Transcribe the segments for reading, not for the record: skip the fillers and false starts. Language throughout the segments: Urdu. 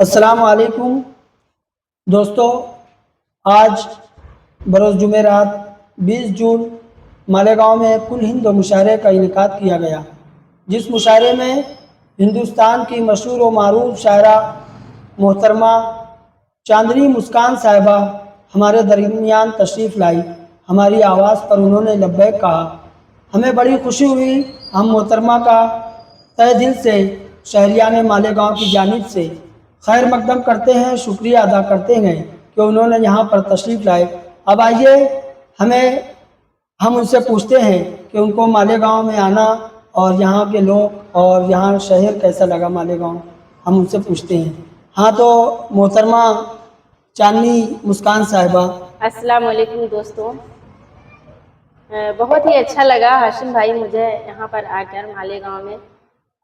السلام علیکم دوستو، آج بروز جمعرات 20 جون مالیگاؤں میں کل ہند مشاعرے کا انعقاد کیا گیا، جس مشاعرے میں ہندوستان کی مشہور و معروف شاعرہ محترمہ چاندنی مسکان صاحبہ ہمارے درمیان تشریف لائی۔ ہماری آواز پر انہوں نے لبیک کہا۔ ہمیں بڑی خوشی ہوئی۔ ہم محترمہ کا تہ دل سے شہریان مالیگاؤں کی جانب سے خیر مقدم کرتے ہیں، شکریہ ادا کرتے ہیں کہ انہوں نے یہاں پر تشریف لائے۔ اب آئیے ہم ان سے پوچھتے ہیں کہ ان کو مالیگاؤں میں آنا اور یہاں کے لوگ اور یہاں شہر کیسا لگا مالیگاؤں، ہم ان سے پوچھتے ہیں۔ ہاں تو محترمہ چاندنی مسکان صاحبہ، السلام علیکم دوستوں، بہت ہی اچھا لگا ہاشم بھائی مجھے یہاں پر آ کر مالیگاؤں میں،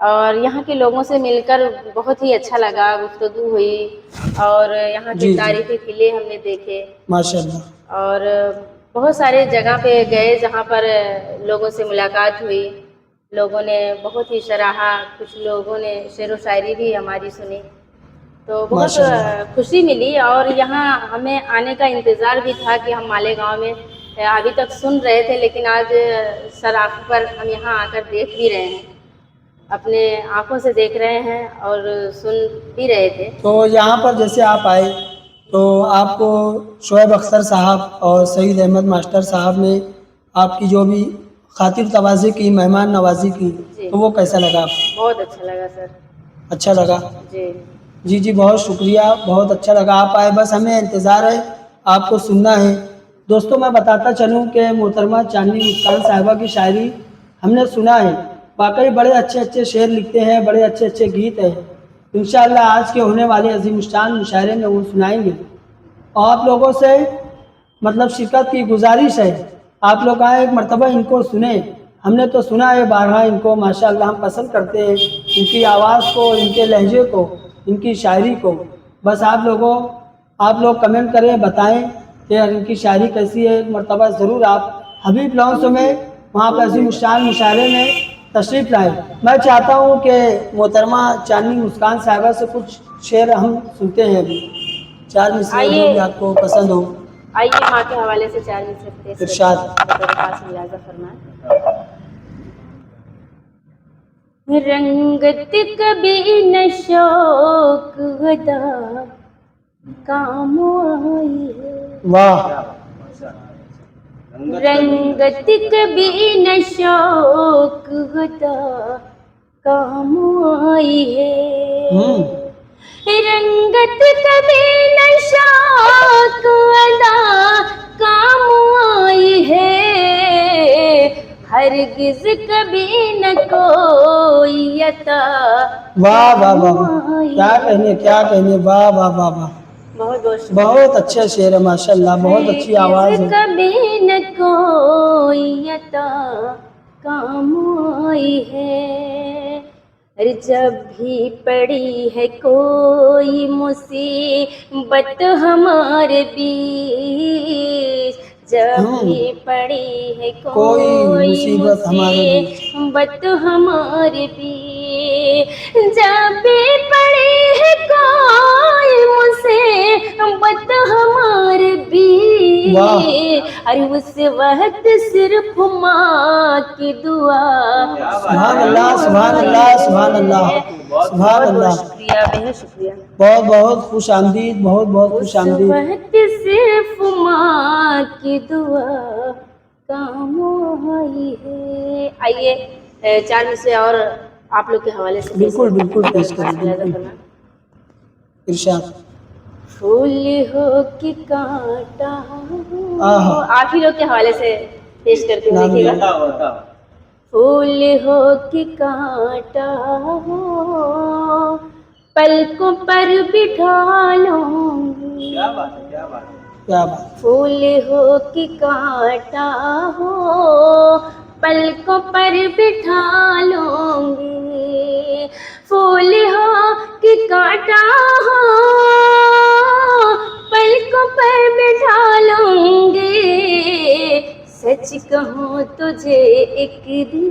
اور یہاں کے لوگوں سے مل کر بہت ہی اچھا لگا، گفتگو ہوئی اور یہاں کے جی تاریخی قلعے ہم نے دیکھے ماشاء اللہ۔ اور بہت سارے جگہ پہ گئے جہاں پر لوگوں سے ملاقات ہوئی، لوگوں نے بہت ہی سراہا، کچھ لوگوں نے شعر و شاعری بھی ہماری سنی، تو بہت ماشاء اللہ خوشی ملی۔ اور یہاں ہمیں آنے کا انتظار بھی تھا کہ ہم مالیگاؤں میں ابھی تک سن رہے تھے، لیکن آج سراخ پر ہم یہاں آ کر دیکھ بھی رہے ہیں، اپنے آنکھوں سے دیکھ رہے ہیں اور سن بھی رہے تھے۔ تو یہاں پر جیسے آپ آئے تو آپ کو شعیب اختر صاحب اور سعید احمد ماسٹر صاحب نے آپ کی جو بھی خاطر تواضع کی، مہمان نوازی کی، جی تو وہ کیسا لگا آپ کو؟ بہت اچھا لگا سر۔ اچھا لگا؟ جی جی بہت شکریہ، بہت اچھا لگا آپ آئے، بس ہمیں انتظار ہے، آپ کو سننا ہے۔ دوستوں میں بتاتا چلوں کہ محترمہ چاندنی مسکان صاحبہ کی شاعری ہم نے سنا ہے، واقعی بڑے اچھے اچھے شعر لکھتے ہیں، بڑے اچھے اچھے گیت ہیں۔ انشاءاللہ آج کے ہونے والے عظیم الشان مشاعرے میں وہ سنائیں گے۔ اور آپ لوگوں سے شرکت کی گزارش ہے، آپ لوگ آئیں، ایک مرتبہ ان کو سنیں۔ ہم نے تو سنا ہے بارہا ان کو، ماشاءاللہ ہم پسند کرتے ہیں ان کی آواز کو، ان کے لہجے کو، ان کی شاعری کو۔ بس آپ لوگ کمنٹ کریں، بتائیں کہ ان کی شاعری کیسی ہے۔ ایک مرتبہ ضرور آپ حبیب لانس میں وہاں پہ عظیم الشان مشاعرے میں تشریف لائیں۔ میں چاہتا ہوں کہ محترمہ چاندنی مسکان صاحبہ سے کچھ شعر ہم سنتے ہیں ابھی، چار مصرعے جو بھی آپ کو پسند ہو۔ آئیے ماں کے حوالے سے چار مصرعے پیش کرتے ارشاد۔ ہیں، بطور خاص ملاحظہ فرمائیں۔ رنگت کبھی نہ شوق غدا کام آئی ہے، واہ، رنگت کبھی نہ شوق غدا کام آئی ہے، رنگت کبھی نہ شوق غدا کام آئی ہے، ہرگز کبھی نہ کوئی عطا واہ واہ کام واہ، آئی کیا ہے۔ کہنے، واہ واہ واہ واہ، بہت بہت شکریہ۔ بہت اچھا شعر ہے ماشاءاللہ، بہت اچھی آواز ہرگز ہے۔ کبھی نہ کوئی عطا کام آئی ہے، جب بھی پڑی ہے کوئی مصیبت ہمارے بیچ، جب بھی پڑی ہے کوئی مصیبت ہمارے بیچ، مصیبت ہمارے بیچ، جب بھی پڑی ہے کوئی مصیبت ہمارے بیچ، ارے اس وقت صرف ماں کی دعا سبحان اللہ، سبحان اللہ، سبحان اللہ، سبحان بہت بہت اللہ، شکریہ، بہت شکریہ۔ بہت بہت خوش آمدید، بہت بہت خوش اس آمدید۔ وقت صرف ماں کی دعا کام آئی ہے۔ آئیے چار مصرعے اور آپ لوگ کے حوالے سے پیش بالکل کرتے ہیں، بالکل بطور پیش کریں، خاص ملاحظہ بالکل، فرمائیں۔ ارشاد۔ پھول ہو کہ کانٹا آہا، ہو، آپ ہی لوگ کے حوالے سے پیش کرتی ہوں، نام دیکھیے لیا۔ گا۔ پھول ہو کہ کانٹا ہو، پلکوں پر بٹھا لوں گی، کیا بات، پھول ہو کہ کانٹا ہو، پلکوں پر بٹھا لوں گی، پھول ہو کہ کانٹا ہو، پلکوں پر بٹھا لوں گی، سچ کہوں تجھے ایک دن